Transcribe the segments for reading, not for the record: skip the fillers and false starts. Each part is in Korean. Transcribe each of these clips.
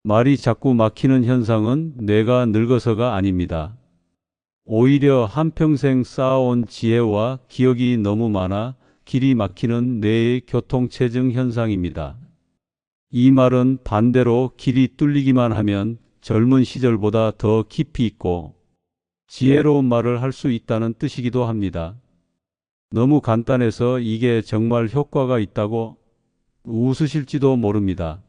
말이 자꾸 막히는 현상은 뇌가 늙어서가 아닙니다. 오히려 한평생 쌓아온 지혜와 기억이 너무 많아 길이 막히는 뇌의 교통체증 현상입니다. 이 말은 반대로 길이 뚫리기만 하면 젊은 시절보다 더 깊이 있고 지혜로운 말을 할 수 있다는 뜻이기도 합니다. 너무 간단해서 이게 정말 효과가 있다고 웃으실지도 모릅니다.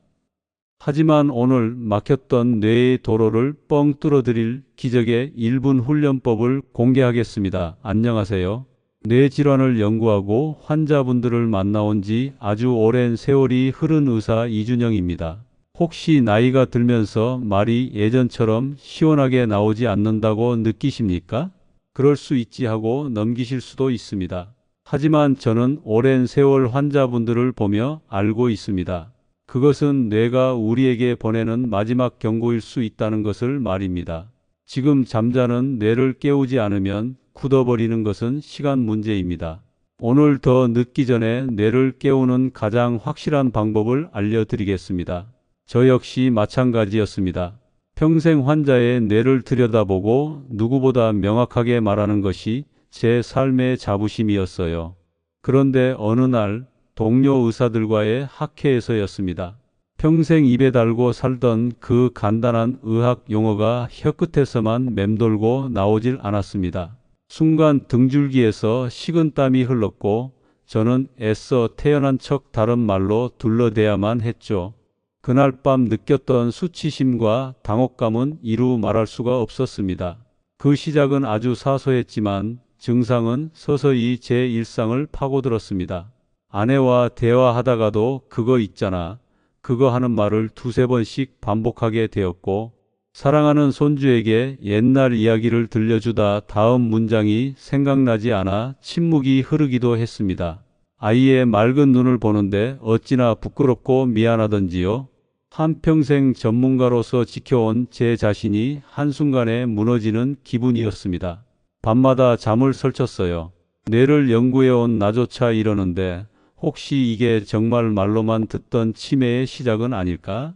하지만 오늘 막혔던 뇌의 도로를 뻥 뚫어드릴 기적의 1분 훈련법을 공개하겠습니다. 안녕하세요. 뇌질환을 연구하고 환자분들을 만나온 지 아주 오랜 세월이 흐른 의사 이준영입니다. 혹시 나이가 들면서 말이 예전처럼 시원하게 나오지 않는다고 느끼십니까? 그럴 수 있지 하고 넘기실 수도 있습니다. 하지만 저는 오랜 세월 환자분들을 보며 알고 있습니다. 그것은 뇌가 우리에게 보내는 마지막 경고일 수 있다는 것을 말입니다. 지금 잠자는 뇌를 깨우지 않으면 굳어버리는 것은 시간 문제입니다. 오늘 더 늦기 전에 뇌를 깨우는 가장 확실한 방법을 알려드리겠습니다. 저 역시 마찬가지였습니다. 평생 환자의 뇌를 들여다보고 누구보다 명확하게 말하는 것이 제 삶의 자부심이었어요. 그런데 어느 날 동료 의사들과의 학회에서였습니다. 평생 입에 달고 살던 그 간단한 의학 용어가 혀끝에서만 맴돌고 나오질 않았습니다. 순간 등줄기에서 식은땀이 흘렀고 저는 애써 태연한 척 다른 말로 둘러대야만 했죠. 그날 밤 느꼈던 수치심과 당혹감은 이루 말할 수가 없었습니다. 그 시작은 아주 사소했지만 증상은 서서히 제 일상을 파고들었습니다. 아내와 대화하다가도 그거 있잖아. 그거 하는 말을 두세 번씩 반복하게 되었고 사랑하는 손주에게 옛날 이야기를 들려주다 다음 문장이 생각나지 않아 침묵이 흐르기도 했습니다. 아이의 맑은 눈을 보는데 어찌나 부끄럽고 미안하던지요. 한평생 전문가로서 지켜온 제 자신이 한순간에 무너지는 기분이었습니다. 밤마다 잠을 설쳤어요. 뇌를 연구해온 나조차 이러는데 혹시 이게 정말 말로만 듣던 치매의 시작은 아닐까?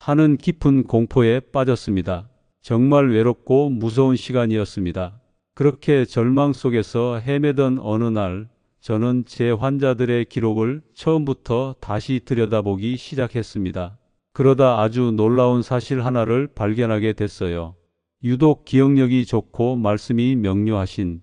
하는 깊은 공포에 빠졌습니다. 정말 외롭고 무서운 시간이었습니다. 그렇게 절망 속에서 헤매던 어느 날 저는 제 환자들의 기록을 처음부터 다시 들여다보기 시작했습니다. 그러다 아주 놀라운 사실 하나를 발견하게 됐어요. 유독 기억력이 좋고 말씀이 명료하신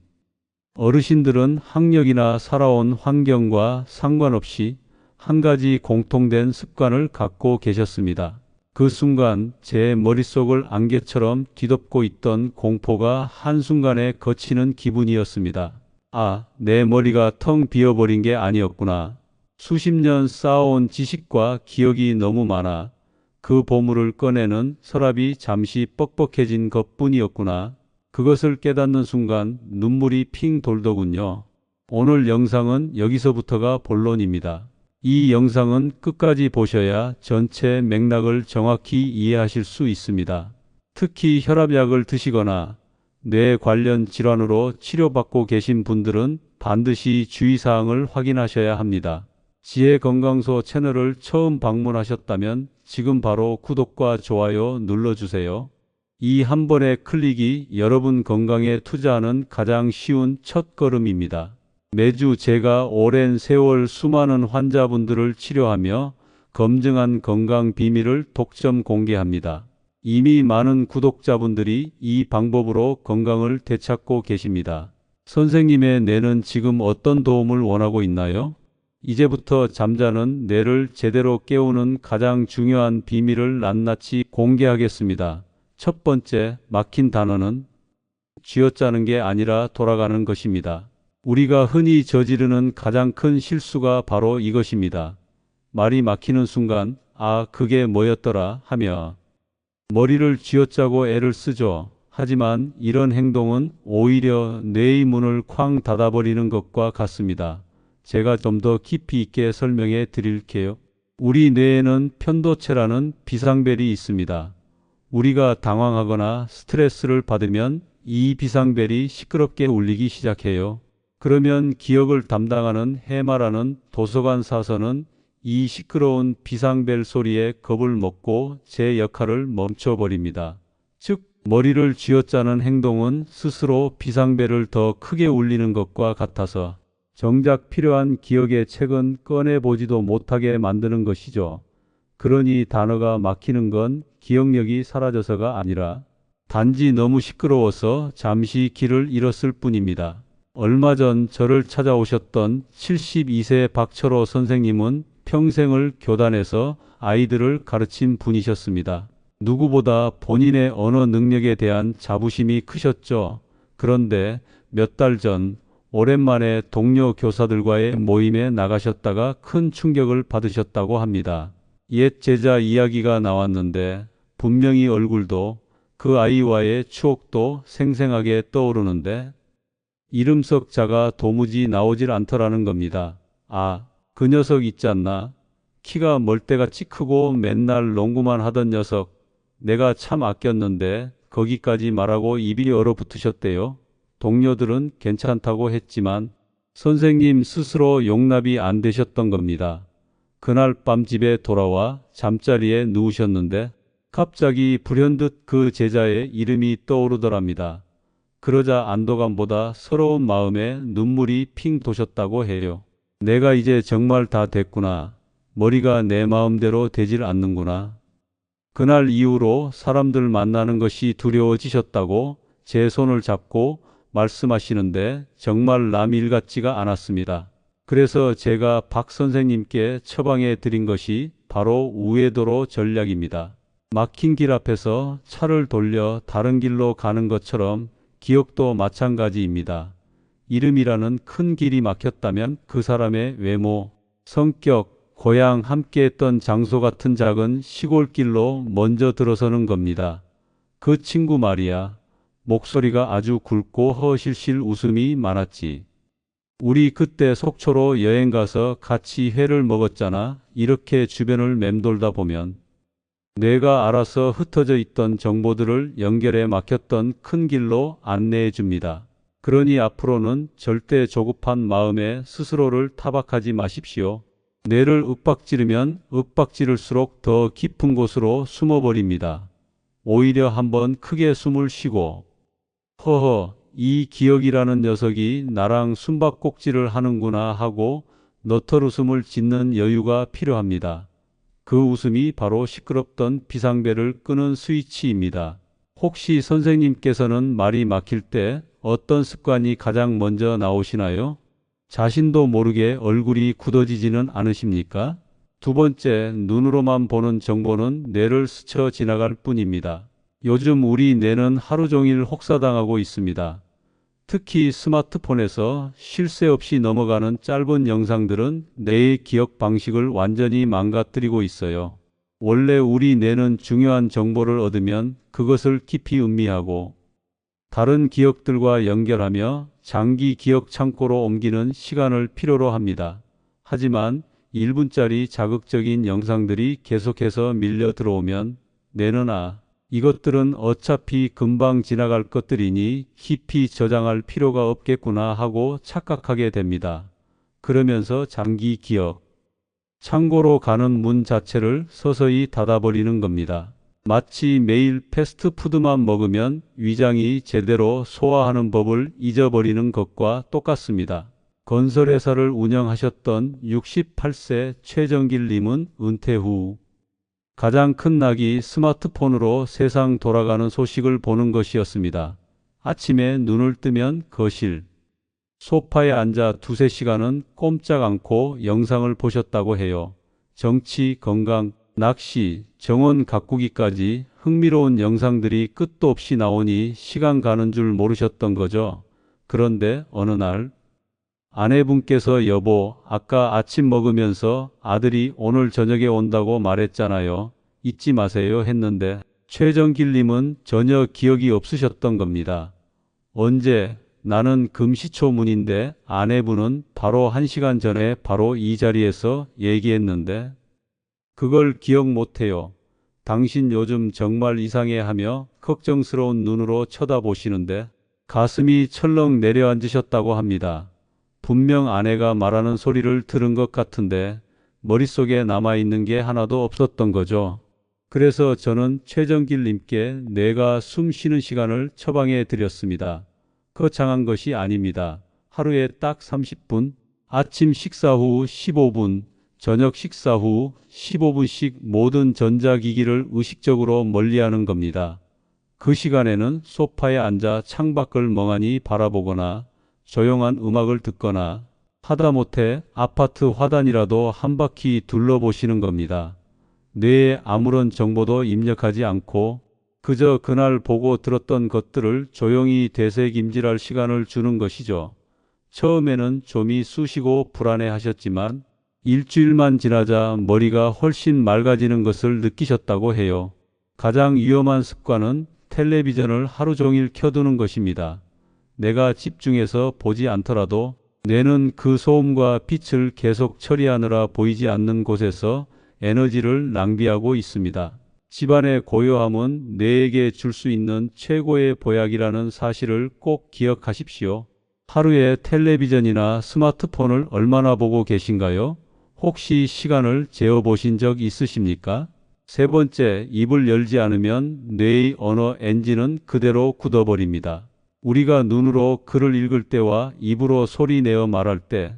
어르신들은 학력이나 살아온 환경과 상관없이 한 가지 공통된 습관을 갖고 계셨습니다. 그 순간 제 머릿속을 안개처럼 뒤덮고 있던 공포가 한순간에 거치는 기분이었습니다. 아, 내 머리가 텅 비어버린 게 아니었구나. 수십 년 쌓아온 지식과 기억이 너무 많아 그 보물을 꺼내는 서랍이 잠시 뻑뻑해진 것뿐이었구나. 그것을 깨닫는 순간 눈물이 핑 돌더군요. 오늘 영상은 여기서부터가 본론입니다. 이 영상은 끝까지 보셔야 전체 맥락을 정확히 이해하실 수 있습니다. 특히 혈압약을 드시거나 뇌 관련 질환으로 치료받고 계신 분들은 반드시 주의사항을 확인하셔야 합니다. 지혜건강소 채널을 처음 방문하셨다면 지금 바로 구독과 좋아요 눌러주세요. 이 한 번의 클릭이 여러분 건강에 투자하는 가장 쉬운 첫걸음입니다. 매주 제가 오랜 세월 수많은 환자분들을 치료하며 검증한 건강 비밀을 독점 공개합니다. 이미 많은 구독자분들이 이 방법으로 건강을 되찾고 계십니다. 선생님의 뇌는 지금 어떤 도움을 원하고 있나요? 이제부터 잠자는 뇌를 제대로 깨우는 가장 중요한 비밀을 낱낱이 공개하겠습니다. 첫 번째, 막힌 단어는 쥐어짜는 게 아니라 돌아가는 것입니다. 우리가 흔히 저지르는 가장 큰 실수가 바로 이것입니다. 말이 막히는 순간, 아, 그게 뭐였더라 하며 머리를 쥐어짜고 애를 쓰죠. 하지만 이런 행동은 오히려 뇌의 문을 쾅 닫아버리는 것과 같습니다. 제가 좀 더 깊이 있게 설명해 드릴게요. 우리 뇌에는 편도체라는 비상벨이 있습니다. 우리가 당황하거나 스트레스를 받으면 이 비상벨이 시끄럽게 울리기 시작해요. 그러면 기억을 담당하는 해마라는 도서관 사서는 이 시끄러운 비상벨 소리에 겁을 먹고 제 역할을 멈춰버립니다. 즉, 머리를 쥐어짜는 행동은 스스로 비상벨을 더 크게 울리는 것과 같아서 정작 필요한 기억의 책은 꺼내보지도 못하게 만드는 것이죠. 그러니 단어가 막히는 건 기억력이 사라져서가 아니라 단지 너무 시끄러워서 잠시 길을 잃었을 뿐입니다. 얼마 전 저를 찾아오셨던 72세 박철호 선생님은 평생을 교단에서 아이들을 가르친 분이셨습니다. 누구보다 본인의 언어 능력에 대한 자부심이 크셨죠. 그런데 몇 달 전 오랜만에 동료 교사들과의 모임에 나가셨다가 큰 충격을 받으셨다고 합니다. 옛 제자 이야기가 나왔는데 분명히 얼굴도 그 아이와의 추억도 생생하게 떠오르는데 이름 석 자가 도무지 나오질 않더라는 겁니다. 아, 그 녀석 있잖나. 키가 멀대같이 크고 맨날 농구만 하던 녀석. 내가 참 아꼈는데 거기까지 말하고 입이 얼어붙으셨대요. 동료들은 괜찮다고 했지만 선생님 스스로 용납이 안 되셨던 겁니다. 그날 밤 집에 돌아와 잠자리에 누우셨는데 갑자기 불현듯 그 제자의 이름이 떠오르더랍니다. 그러자 안도감보다 서러운 마음에 눈물이 핑 도셨다고 해요. 내가 이제 정말 다 됐구나. 머리가 내 마음대로 되질 않는구나. 그날 이후로 사람들 만나는 것이 두려워지셨다고 제 손을 잡고 말씀하시는데 정말 남 일 같지가 않았습니다. 그래서 제가 박 선생님께 처방해 드린 것이 바로 우회도로 전략입니다. 막힌 길 앞에서 차를 돌려 다른 길로 가는 것처럼 기억도 마찬가지입니다. 이름이라는 큰 길이 막혔다면 그 사람의 외모, 성격, 고향, 함께했던 장소 같은 작은 시골길로 먼저 들어서는 겁니다. 그 친구 말이야. 목소리가 아주 굵고 허실실 웃음이 많았지. 우리 그때 속초로 여행 가서 같이 회를 먹었잖아. 이렇게 주변을 맴돌다 보면 뇌가 알아서 흩어져 있던 정보들을 연결해 막혔던 큰 길로 안내해 줍니다. 그러니 앞으로는 절대 조급한 마음에 스스로를 타박하지 마십시오. 뇌를 윽박지르면 윽박지를수록 더 깊은 곳으로 숨어버립니다. 오히려 한번 크게 숨을 쉬고 허허, 이 기억이라는 녀석이 나랑 숨바꼭질을 하는구나 하고 너털웃음을 짓는 여유가 필요합니다. 그 웃음이 바로 시끄럽던 비상벨을 끄는 스위치입니다. 혹시 선생님께서는 말이 막힐 때 어떤 습관이 가장 먼저 나오시나요? 자신도 모르게 얼굴이 굳어지지는 않으십니까? 두 번째, 눈으로만 보는 정보는 뇌를 스쳐 지나갈 뿐입니다. 요즘 우리 뇌는 하루 종일 혹사당하고 있습니다. 특히 스마트폰에서 쉴 새 없이 넘어가는 짧은 영상들은 뇌의 기억 방식을 완전히 망가뜨리고 있어요. 원래 우리 뇌는 중요한 정보를 얻으면 그것을 깊이 음미하고 다른 기억들과 연결하며 장기 기억 창고로 옮기는 시간을 필요로 합니다. 하지만 1분짜리 자극적인 영상들이 계속해서 밀려 들어오면 뇌는 이것들은 어차피 금방 지나갈 것들이니 깊이 저장할 필요가 없겠구나 하고 착각하게 됩니다. 그러면서 장기 기억 창고로 가는 문 자체를 서서히 닫아버리는 겁니다. 마치 매일 패스트푸드만 먹으면 위장이 제대로 소화하는 법을 잊어버리는 것과 똑같습니다. 건설회사를 운영하셨던 68세 최정길 님은 은퇴 후 가장 큰 낙이 스마트폰으로 세상 돌아가는 소식을 보는 것이었습니다. 아침에 눈을 뜨면 거실, 소파에 앉아 두세 시간은 꼼짝 않고 영상을 보셨다고 해요. 정치, 건강, 낚시, 정원 가꾸기까지 흥미로운 영상들이 끝도 없이 나오니 시간 가는 줄 모르셨던 거죠. 그런데 어느 날 아내분께서 여보, 아까 아침 먹으면서 아들이 오늘 저녁에 온다고 말했잖아요. 잊지 마세요 했는데 최정길님은 전혀 기억이 없으셨던 겁니다. 언제? 나는 금시초문인데 아내분은 바로 1시간 전에 바로 이 자리에서 얘기했는데 그걸 기억 못해요. 당신 요즘 정말 이상해 하며 걱정스러운 눈으로 쳐다보시는데 가슴이 철렁 내려앉으셨다고 합니다. 분명 아내가 말하는 소리를 들은 것 같은데 머릿속에 남아있는 게 하나도 없었던 거죠. 그래서 저는 최정길님께 내가 숨 쉬는 시간을 처방해 드렸습니다. 거창한 것이 아닙니다. 하루에 딱 30분, 아침 식사 후 15분, 저녁 식사 후 15분씩 모든 전자기기를 의식적으로 멀리하는 겁니다. 그 시간에는 소파에 앉아 창밖을 멍하니 바라보거나 조용한 음악을 듣거나 하다못해 아파트 화단이라도 한 바퀴 둘러보시는 겁니다. 뇌에 아무런 정보도 입력하지 않고 그저 그날 보고 들었던 것들을 조용히 되새김질할 시간을 주는 것이죠. 처음에는 좀이 쑤시고 불안해하셨지만 일주일만 지나자 머리가 훨씬 맑아지는 것을 느끼셨다고 해요. 가장 위험한 습관은 텔레비전을 하루 종일 켜두는 것입니다. 내가 집중해서 보지 않더라도 뇌는 그 소음과 빛을 계속 처리하느라 보이지 않는 곳에서 에너지를 낭비하고 있습니다. 집안의 고요함은 뇌에게 줄 수 있는 최고의 보약이라는 사실을 꼭 기억하십시오. 하루에 텔레비전이나 스마트폰을 얼마나 보고 계신가요? 혹시 시간을 재어보신 적 있으십니까? 세 번째, 입을 열지 않으면 뇌의 언어 엔진은 그대로 굳어버립니다. 우리가 눈으로 글을 읽을 때와 입으로 소리 내어 말할 때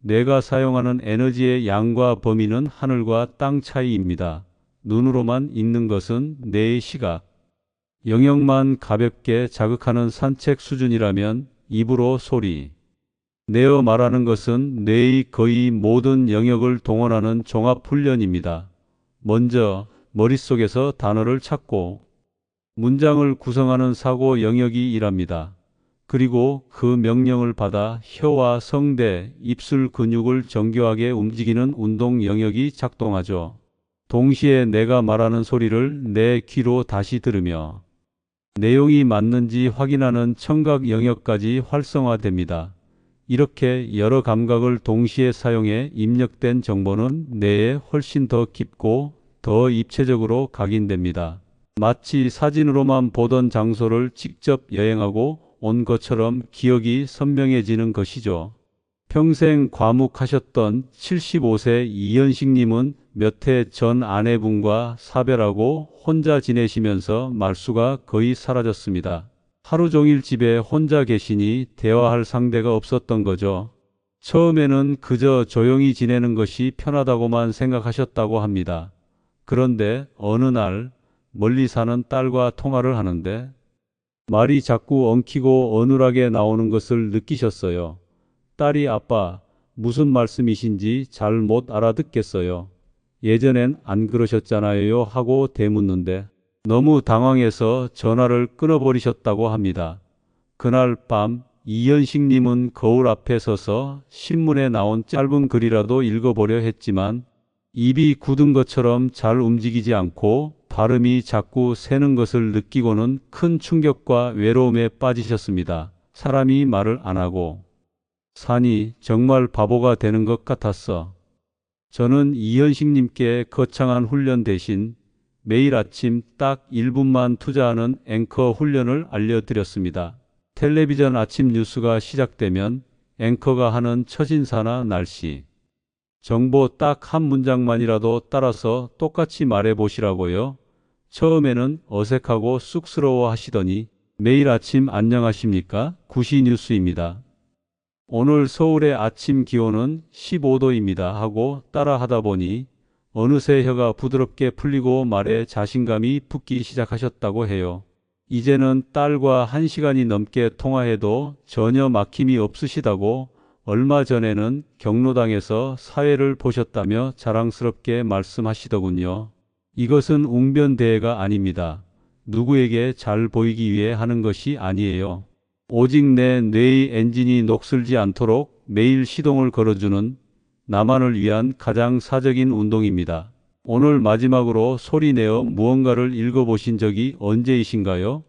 뇌가 사용하는 에너지의 양과 범위는 하늘과 땅 차이입니다. 눈으로만 읽는 것은 뇌의 시각, 영역만 가볍게 자극하는 산책 수준이라면 입으로 소리 내어 말하는 것은 뇌의 거의 모든 영역을 동원하는 종합훈련입니다. 먼저 머릿속에서 단어를 찾고 문장을 구성하는 사고 영역이 일합니다. 그리고 그 명령을 받아 혀와 성대, 입술 근육을 정교하게 움직이는 운동 영역이 작동하죠. 동시에 내가 말하는 소리를 내 귀로 다시 들으며 내용이 맞는지 확인하는 청각 영역까지 활성화됩니다. 이렇게 여러 감각을 동시에 사용해 입력된 정보는 뇌에 훨씬 더 깊고 더 입체적으로 각인됩니다. 마치 사진으로만 보던 장소를 직접 여행하고 온 것처럼 기억이 선명해지는 것이죠. 평생 과묵하셨던 75세 이현식님은 몇 해 전 아내분과 사별하고 혼자 지내시면서 말수가 거의 사라졌습니다. 하루 종일 집에 혼자 계시니 대화할 상대가 없었던 거죠. 처음에는 그저 조용히 지내는 것이 편하다고만 생각하셨다고 합니다. 그런데 어느 날 멀리 사는 딸과 통화를 하는데 말이 자꾸 엉키고 어눌하게 나오는 것을 느끼셨어요. 딸이 아빠, 무슨 말씀이신지 잘 못 알아듣겠어요. 예전엔 안 그러셨잖아요 하고 되묻는데 너무 당황해서 전화를 끊어버리셨다고 합니다. 그날 밤 이현식님은 거울 앞에 서서 신문에 나온 짧은 글이라도 읽어보려 했지만 입이 굳은 것처럼 잘 움직이지 않고 발음이 자꾸 새는 것을 느끼고는 큰 충격과 외로움에 빠지셨습니다. 사람이 말을 안 하고 사니 정말 바보가 되는 것 같았어. 저는 이현식님께 거창한 훈련 대신 매일 아침 딱 1분만 투자하는 앵커 훈련을 알려드렸습니다. 텔레비전 아침 뉴스가 시작되면 앵커가 하는 첫인사나 날씨, 정보 딱 한 문장만이라도 따라서 똑같이 말해 보시라고요. 처음에는 어색하고 쑥스러워 하시더니 매일 아침 안녕하십니까? 구시 뉴스입니다. 오늘 서울의 아침 기온은 15도입니다 하고 따라 하다 보니 어느새 혀가 부드럽게 풀리고 말에 자신감이 붙기 시작하셨다고 해요. 이제는 딸과 1시간이 넘게 통화해도 전혀 막힘이 없으시다고 얼마 전에는 경로당에서 사회를 보셨다며 자랑스럽게 말씀하시더군요. 이것은 웅변대회가 아닙니다. 누구에게 잘 보이기 위해 하는 것이 아니에요. 오직 내 뇌의 엔진이 녹슬지 않도록 매일 시동을 걸어주는 나만을 위한 가장 사적인 운동입니다. 오늘 마지막으로 소리내어 무언가를 읽어보신 적이 언제이신가요?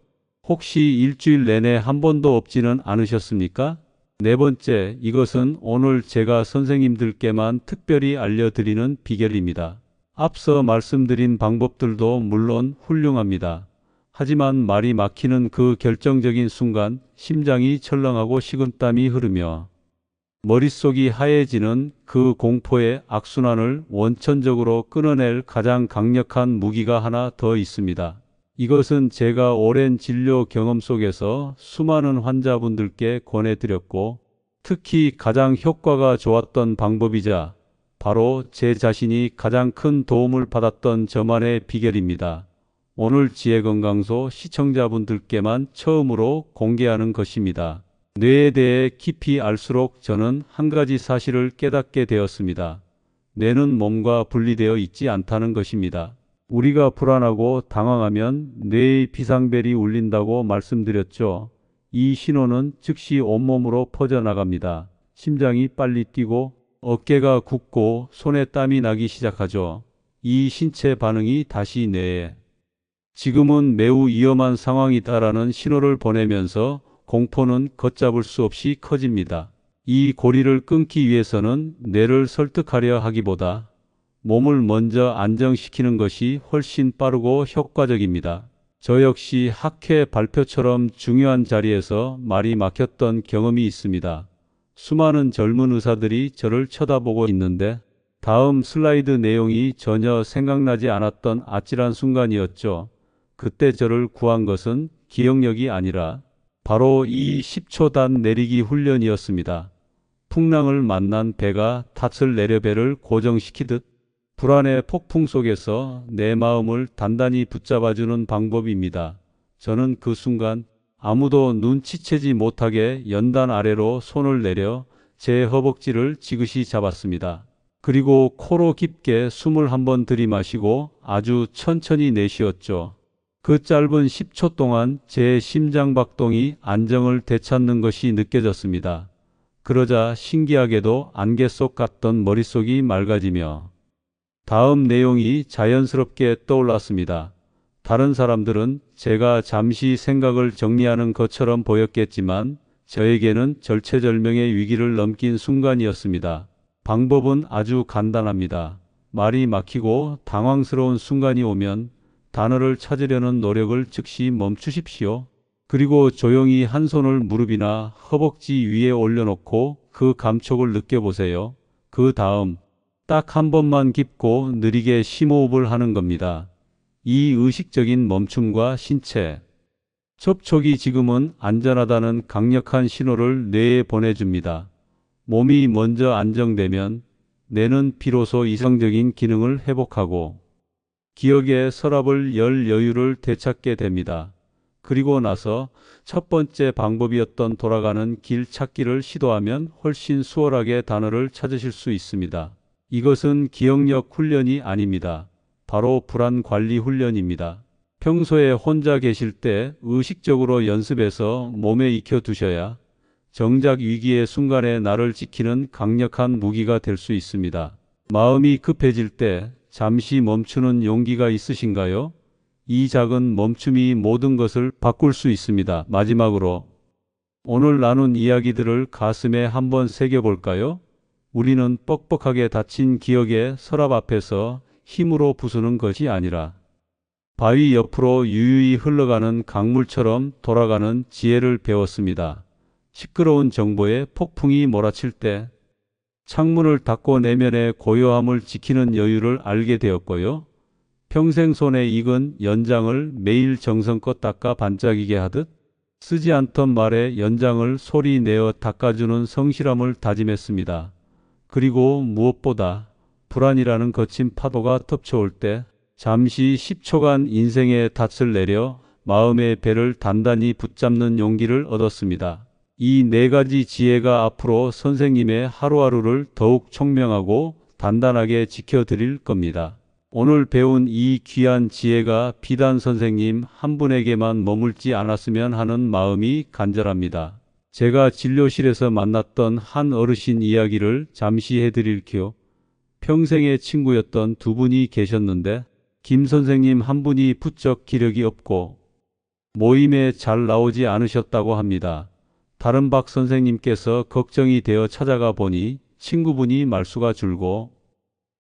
혹시 일주일 내내 한 번도 없지는 않으셨습니까? 네 번째, 이것은 오늘 제가 선생님들께만 특별히 알려드리는 비결입니다. 앞서 말씀드린 방법들도 물론 훌륭합니다. 하지만 말이 막히는 그 결정적인 순간 심장이 철렁하고 식은땀이 흐르며 머릿속이 하얘지는 그 공포의 악순환을 원천적으로 끊어낼 가장 강력한 무기가 하나 더 있습니다. 이것은 제가 오랜 진료 경험 속에서 수많은 환자분들께 권해드렸고 특히 가장 효과가 좋았던 방법이자 바로 제 자신이 가장 큰 도움을 받았던 저만의 비결입니다. 오늘 지혜건강소 시청자분들께만 처음으로 공개하는 것입니다. 뇌에 대해 깊이 알수록 저는 한 가지 사실을 깨닫게 되었습니다. 뇌는 몸과 분리되어 있지 않다는 것입니다. 우리가 불안하고 당황하면 뇌의 비상벨이 울린다고 말씀드렸죠. 이 신호는 즉시 온몸으로 퍼져나갑니다. 심장이 빨리 뛰고 어깨가 굳고 손에 땀이 나기 시작하죠. 이 신체 반응이 다시 뇌에 지금은 매우 위험한 상황이다라는 신호를 보내면서 공포는 걷잡을 수 없이 커집니다. 이 고리를 끊기 위해서는 뇌를 설득하려 하기보다 몸을 먼저 안정시키는 것이 훨씬 빠르고 효과적입니다. 저 역시 학회 발표처럼 중요한 자리에서 말이 막혔던 경험이 있습니다. 수많은 젊은 의사들이 저를 쳐다보고 있는데 다음 슬라이드 내용이 전혀 생각나지 않았던 아찔한 순간이었죠. 그때 저를 구한 것은 기억력이 아니라 바로 이 10초 단 내리기 훈련이었습니다. 풍랑을 만난 배가 탓을 내려 배를 고정시키듯 불안의 폭풍 속에서 내 마음을 단단히 붙잡아주는 방법입니다. 저는 그 순간 아무도 눈치채지 못하게 연단 아래로 손을 내려 제 허벅지를 지그시 잡았습니다. 그리고 코로 깊게 숨을 한번 들이마시고 아주 천천히 내쉬었죠. 그 짧은 10초 동안 제 심장박동이 안정을 되찾는 것이 느껴졌습니다. 그러자 신기하게도 안개 속 같던 머릿속이 맑아지며 다음 내용이 자연스럽게 떠올랐습니다. 다른 사람들은 제가 잠시 생각을 정리하는 것처럼 보였겠지만 저에게는 절체절명의 위기를 넘긴 순간이었습니다. 방법은 아주 간단합니다. 말이 막히고 당황스러운 순간이 오면 단어를 찾으려는 노력을 즉시 멈추십시오. 그리고 조용히 한 손을 무릎이나 허벅지 위에 올려놓고 그 감촉을 느껴보세요. 그 다음 딱 한 번만 깊고 느리게 심호흡을 하는 겁니다. 이 의식적인 멈춤과 신체 접촉이 지금은 안전하다는 강력한 신호를 뇌에 보내줍니다. 몸이 먼저 안정되면 뇌는 비로소 이성적인 기능을 회복하고 기억의 서랍을 열 여유를 되찾게 됩니다. 그리고 나서 첫 번째 방법이었던 돌아가는 길 찾기를 시도하면 훨씬 수월하게 단어를 찾으실 수 있습니다. 이것은 기억력 훈련이 아닙니다. 바로 불안 관리 훈련입니다. 평소에 혼자 계실 때 의식적으로 연습해서 몸에 익혀두셔야 정작 위기의 순간에 나를 지키는 강력한 무기가 될 수 있습니다. 마음이 급해질 때 잠시 멈추는 용기가 있으신가요? 이 작은 멈춤이 모든 것을 바꿀 수 있습니다. 마지막으로 오늘 나눈 이야기들을 가슴에 한번 새겨볼까요? 우리는 뻑뻑하게 닫힌 기억의 서랍 앞에서 힘으로 부수는 것이 아니라 바위 옆으로 유유히 흘러가는 강물처럼 돌아가는 지혜를 배웠습니다. 시끄러운 정보의 폭풍이 몰아칠 때 창문을 닫고 내면의 고요함을 지키는 여유를 알게 되었고요. 평생 손에 익은 연장을 매일 정성껏 닦아 반짝이게 하듯 쓰지 않던 말의 연장을 소리 내어 닦아주는 성실함을 다짐했습니다. 그리고 무엇보다 불안이라는 거친 파도가 덮쳐올 때 잠시 10초간 인생의 닻을 내려 마음의 배를 단단히 붙잡는 용기를 얻었습니다. 이 네 가지 지혜가 앞으로 선생님의 하루하루를 더욱 총명하고 단단하게 지켜드릴 겁니다. 오늘 배운 이 귀한 지혜가 비단 선생님 한 분에게만 머물지 않았으면 하는 마음이 간절합니다. 제가 진료실에서 만났던 한 어르신 이야기를 잠시 해드릴게요. 평생의 친구였던 두 분이 계셨는데 김 선생님 한 분이 부쩍 기력이 없고 모임에 잘 나오지 않으셨다고 합니다. 다른 박 선생님께서 걱정이 되어 찾아가 보니 친구분이 말수가 줄고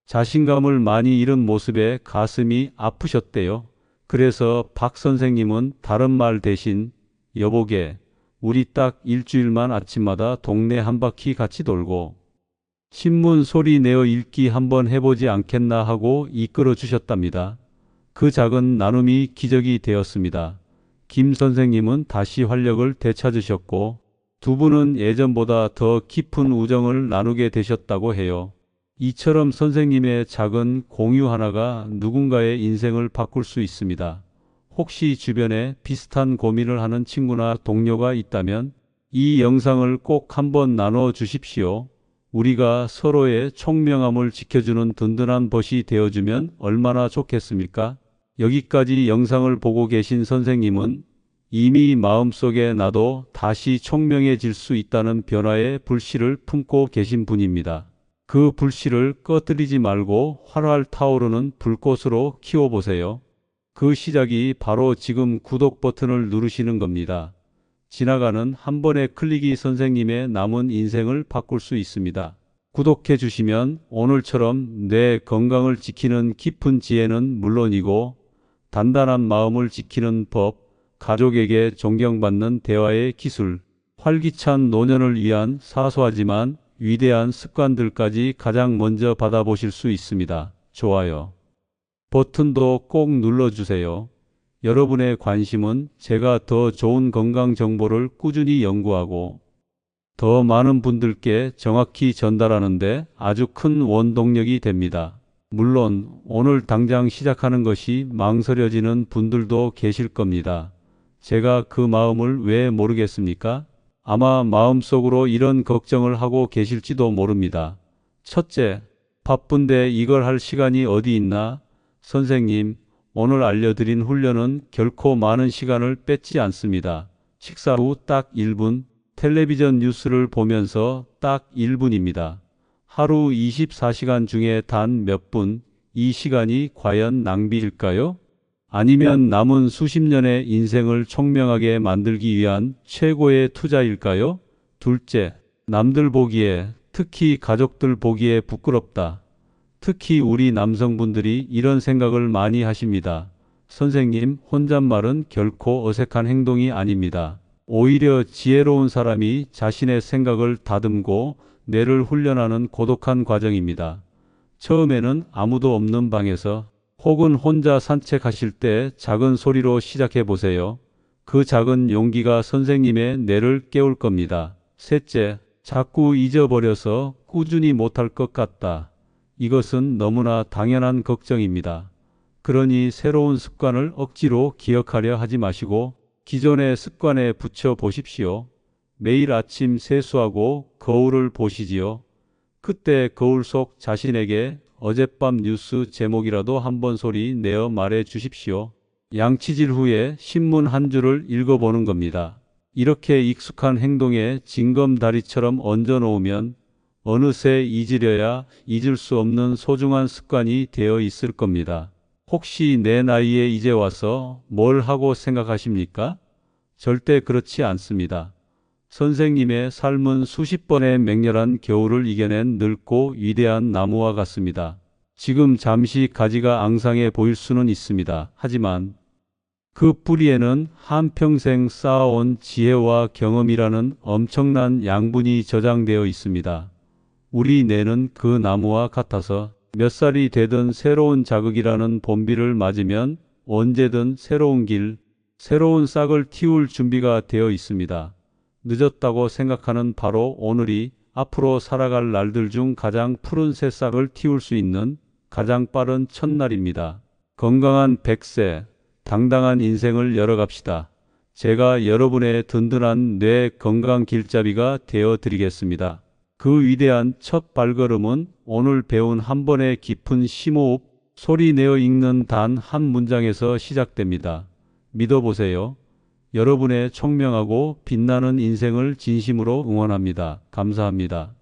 자신감을 많이 잃은 모습에 가슴이 아프셨대요. 그래서 박 선생님은 다른 말 대신 여보게 우리 딱 일주일만 아침마다 동네 한 바퀴 같이 돌고 신문 소리 내어 읽기 한번 해보지 않겠나 하고 이끌어 주셨답니다. 그 작은 나눔이 기적이 되었습니다. 김 선생님은 다시 활력을 되찾으셨고 두 분은 예전보다 더 깊은 우정을 나누게 되셨다고 해요. 이처럼 선생님의 작은 공유 하나가 누군가의 인생을 바꿀 수 있습니다. 혹시 주변에 비슷한 고민을 하는 친구나 동료가 있다면 이 영상을 꼭 한번 나눠 주십시오. 우리가 서로의 총명함을 지켜주는 든든한 벗이 되어주면 얼마나 좋겠습니까? 여기까지 영상을 보고 계신 선생님은 이미 마음속에 나도 다시 총명해질 수 있다는 변화의 불씨를 품고 계신 분입니다. 그 불씨를 꺼뜨리지 말고 활활 타오르는 불꽃으로 키워보세요. 그 시작이 바로 지금 구독 버튼을 누르시는 겁니다. 지나가는 한 번의 클릭이 선생님의 남은 인생을 바꿀 수 있습니다. 구독해 주시면 오늘처럼 내 건강을 지키는 깊은 지혜는 물론이고 단단한 마음을 지키는 법, 가족에게 존경받는 대화의 기술, 활기찬 노년을 위한 사소하지만 위대한 습관들까지 가장 먼저 받아보실 수 있습니다. 좋아요 버튼도 꼭 눌러주세요. 여러분의 관심은 제가 더 좋은 건강 정보를 꾸준히 연구하고 더 많은 분들께 정확히 전달하는 데 아주 큰 원동력이 됩니다. 물론 오늘 당장 시작하는 것이 망설여지는 분들도 계실 겁니다. 제가 그 마음을 왜 모르겠습니까? 아마 마음속으로 이런 걱정을 하고 계실지도 모릅니다. 첫째, 바쁜데 이걸 할 시간이 어디 있나? 선생님, 오늘 알려드린 훈련은 결코 많은 시간을 뺏지 않습니다. 식사 후 딱 1분, 텔레비전 뉴스를 보면서 딱 1분입니다. 하루 24시간 중에 단 몇 분, 이 시간이 과연 낭비일까요? 아니면 남은 수십 년의 인생을 총명하게 만들기 위한 최고의 투자일까요? 둘째, 남들 보기에, 특히 가족들 보기에 부끄럽다. 특히 우리 남성분들이 이런 생각을 많이 하십니다. 선생님, 혼잣말은 결코 어색한 행동이 아닙니다. 오히려 지혜로운 사람이 자신의 생각을 다듬고 뇌를 훈련하는 고독한 과정입니다. 처음에는 아무도 없는 방에서 혹은 혼자 산책하실 때 작은 소리로 시작해 보세요. 그 작은 용기가 선생님의 뇌를 깨울 겁니다. 셋째, 자꾸 잊어버려서 꾸준히 못할 것 같다. 이것은 너무나 당연한 걱정입니다. 그러니 새로운 습관을 억지로 기억하려 하지 마시고 기존의 습관에 붙여 보십시오. 매일 아침 세수하고 거울을 보시지요. 그때 거울 속 자신에게 어젯밤 뉴스 제목이라도 한번 소리 내어 말해 주십시오. 양치질 후에 신문 한 줄을 읽어보는 겁니다. 이렇게 익숙한 행동에 징검다리처럼 얹어 놓으면 어느새 잊으려야 잊을 수 없는 소중한 습관이 되어 있을 겁니다. 혹시 내 나이에 이제 와서 뭘 하고 생각하십니까? 절대 그렇지 않습니다. 선생님의 삶은 수십 번의 맹렬한 겨울을 이겨낸 늙고 위대한 나무와 같습니다. 지금 잠시 가지가 앙상해 보일 수는 있습니다. 하지만 그 뿌리에는 한평생 쌓아온 지혜와 경험이라는 엄청난 양분이 저장되어 있습니다. 우리 뇌는 그 나무와 같아서 몇 살이 되든 새로운 자극이라는 봄비를 맞으면 언제든 새로운 길, 새로운 싹을 틔울 준비가 되어 있습니다. 늦었다고 생각하는 바로 오늘이 앞으로 살아갈 날들 중 가장 푸른 새싹을 틔울 수 있는 가장 빠른 첫날입니다. 건강한 100세, 당당한 인생을 열어갑시다. 제가 여러분의 든든한 뇌 건강 길잡이가 되어 드리겠습니다. 그 위대한 첫 발걸음은 오늘 배운 한 번의 깊은 심호흡, 소리 내어 읽는 단 한 문장에서 시작됩니다. 믿어보세요. 여러분의 총명하고 빛나는 인생을 진심으로 응원합니다. 감사합니다.